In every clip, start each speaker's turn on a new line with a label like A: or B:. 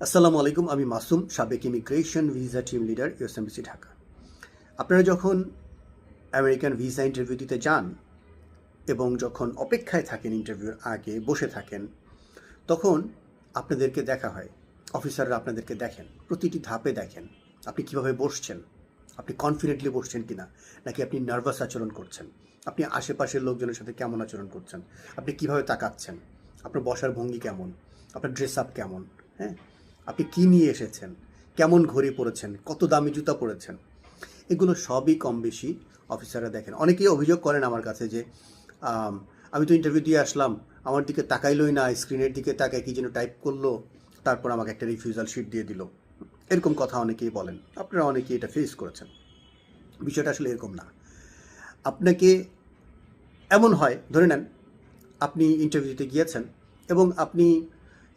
A: আসসালামু আলাইকুম, আমি মাসুম, সাবেক immigration visa team leader, US embassy Dhaka. আপনারা যখন আমেরিকান ভিসা ইন্টারভিউ দিতে যান এবং যখন অপেক্ষায় থাকেন, ইন্টারভিউর আগে বসে থাকেন, তখন আপনাদেরকে দেখা হয়, অফিসাররা আপনাদেরকে দেখেন, প্রতিটি ধাপে দেখেন আপনি কিভাবে বসছেন, আপনি কনফিডেন্টলি বসছেন কিনা, নাকি আপনি নার্ভাস আচরণ করছেন, আপনি আশেপাশের লোকজনের সাথে কেমন আচরণ করছেন, আপনি কিভাবে তাকাচ্ছেন, আপনার বসার ভঙ্গি কেমন, আপনার ড্রেস আপ কেমন, হ্যাঁ, আপনি কী নিয়ে এসেছেন, কেমন ঘড়ি পরেছেন, কত দামি জুতা পরেছেন, এগুলো সবই কম বেশি অফিসাররা দেখেন। অনেকেই অভিযোগ করেন আমার কাছে যে আমি তো ইন্টারভিউ দিয়ে আসলাম, আমার দিকে তাকাইলই না, স্ক্রিনের দিকে তাকায় কী যেন টাইপ করলো, তারপর আমাকে একটা রিফিউজাল শিট দিয়ে দিল। এরকম কথা অনেকেই বলেন, আপনারা অনেকেই এটা ফেস করেছেন। বিষয়টা আসলে এরকম না। আপনাকে এমন হয়, ধরে নেন আপনি ইন্টারভিউ দিতে গিয়েছেন এবং আপনি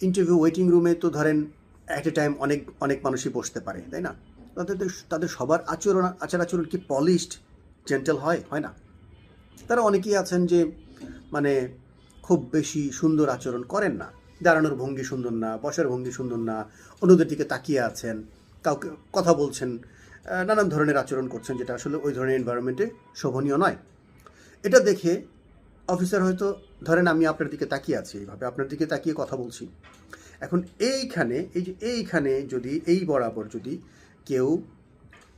A: ইন্টারভিউ ওয়েটিং রুমে তো ধরেন অ্যাট এ টাইম অনেক অনেক মানুষই বসতে পারে, তাই না? তাদের তাদের সবার আচার আচরণ কি পলিশড, জেন্টেল হয় না? তারা অনেকেই আছেন যে মানে খুব বেশি সুন্দর আচরণ করেন না, দাঁড়ানোর ভঙ্গি সুন্দর না, বসার ভঙ্গি সুন্দর না, অন্যদের দিকে তাকিয়ে আছেন, কাউকে কথা বলছেন, নানান ধরনের আচরণ করছেন, যেটা আসলে ওই ধরনের এনভায়রনমেন্টে শোভনীয় নয়। এটা দেখে অফিসার হয়তো, ধরেন আমি আপনার দিকে তাকিয়ে আছি, এইভাবে আপনার দিকে তাকিয়ে কথা বলছি, এখন এইখানে যদি এই বরাবর যদি কেউ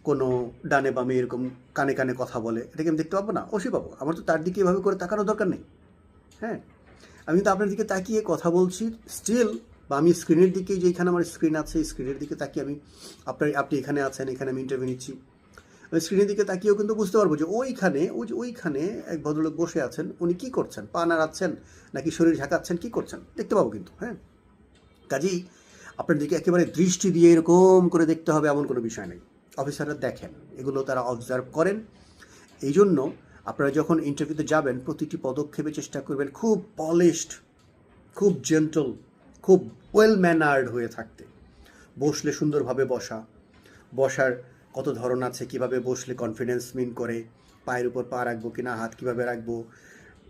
A: কোনো ডানে বামে এরকম কানে কানে কথা বলে, এটাকে আমি দেখতে পাবো না? অবশ্যই পাবো। আমার তো তার দিকে এভাবে করে তাকানোর দরকার নেই। হ্যাঁ, আমি তো আপনার দিকে তাকিয়ে কথা বলছি স্টিল, বা আমি স্ক্রিনের দিকে, যেখানে আমার স্ক্রিন আছে স্ক্রিনের দিকে তাকিয়ে আমি আপনি এখানে আছেন, এখানে আমি ইন্টারভিউ নিচ্ছি, আমি স্ক্রিনের দিকে তাকিয়েও কিন্তু বুঝতে পারবো যে ওইখানে এক ভদ্রলোক বসে আছেন, উনি কী করছেন, পা নাড়াচ্ছেন নাকি শরীর ঝাঁকাচ্ছেন, কী করছেন দেখতে পাবো কিন্তু। হ্যাঁ, কাজেই আপনার দিকে একেবারে দৃষ্টি দিয়ে এরকম করে দেখতে হবে এমন কোনো বিষয় নেই। অফিসাররা দেখেন, এগুলো তারা অবজার্ভ করেন। এই জন্য আপনারা যখন ইন্টারভিউতে যাবেন, প্রতিটি পদক্ষেপে চেষ্টা করবেন খুব পলিশড, খুব জেন্টল, খুব ওয়েল ম্যানার্ড হয়ে থাকতে। বসলে সুন্দরভাবে বসার কত ধরন আছে, কিভাবে বসলে কনফিডেন্স মিন করে, পায়ের উপর পা রাখবো কিনা, হাত কিভাবে রাখবো,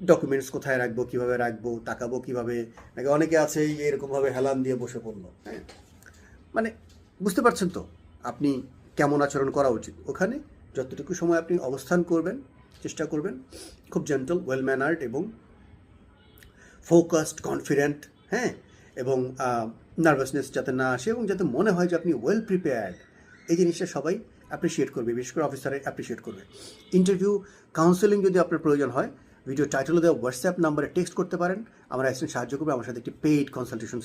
A: ডকুমেন্টস কোথায় রাখবো, কিভাবে রাখবো, তাকাবো কিভাবে, নাকি অনেকে আছে এরকমভাবে হেলান দিয়ে বসে পড়লো। হ্যাঁ, মানে বুঝতে পারছেন তো আপনি কেমন আচরণ করা উচিত। ওখানে যতটুকু সময় আপনি অবস্থান করবেন, চেষ্টা করবেন খুব জেন্টল, ওয়েল ম্যানার্ড এবং ফোকাসড, কনফিডেন্ট, হ্যাঁ, এবং নার্ভাসনেস যাতে না আসে এবং যাতে মনে হয় যে আপনি ওয়েল প্রিপেয়ার্ড। এই জিনিসটা সবাই অ্যাপ্রিসিয়েট করবে, বিশেষ করে অফিসারে অ্যাপ্রিসিয়েট করবে। ইন্টারভিউ কাউন্সেলিং যদি আপনার প্রয়োজন হয়, ভিডিও টাইটেলে দেওয়া হোয়াটসঅ্যাপ নাম্বারে টেক্সট করতে পারেন, আমার অ্যাসিস্ট্যান্ট সাহায্য করবে, আমার সাথে একটি পেইড কনসালটেশন